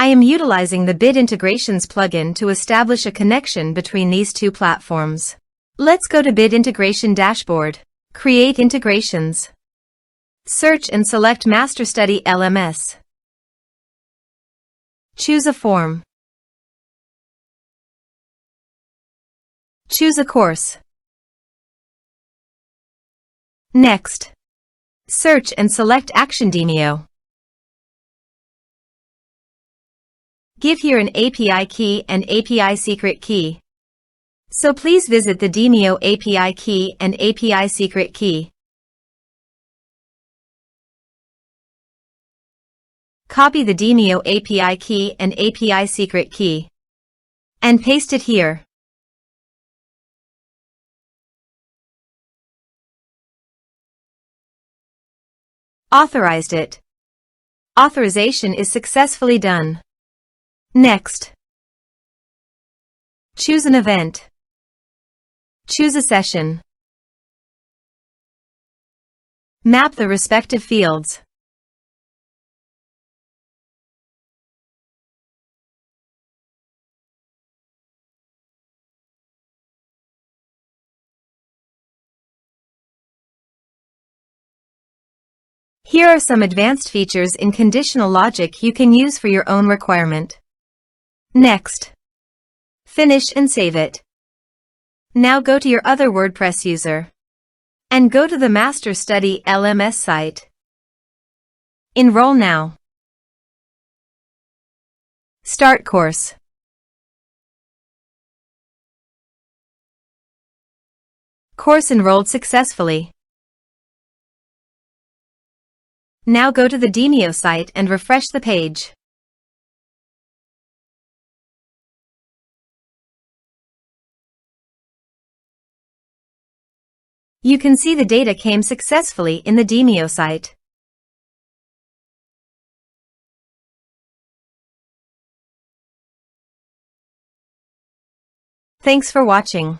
I am utilizing the Bit Integrations plugin to establish a connection between these two platforms. Let's go to Bit Integration Dashboard. Create integrations. Search and select MasterStudy LMS. Choose a form. Choose a course. Next, search and select Action Demio. Give here an API key and API secret key. So please visit the Demio API key and API secret key. Copy the Demio API key and API secret key and paste it here. Authorized it. Authorization is successfully done. Next, choose an event. Choose a session. Map the respective fields. Here are some advanced features in conditional logic you can use for your own requirement. Next, finish and save it. Now go to your other WordPress user and go to the MasterStudy LMS site. Enroll now. Start course. Course enrolled successfully. Now go to the Demio site and refresh the page. You can see the data came successfully in the Demio site. Thanks for watching.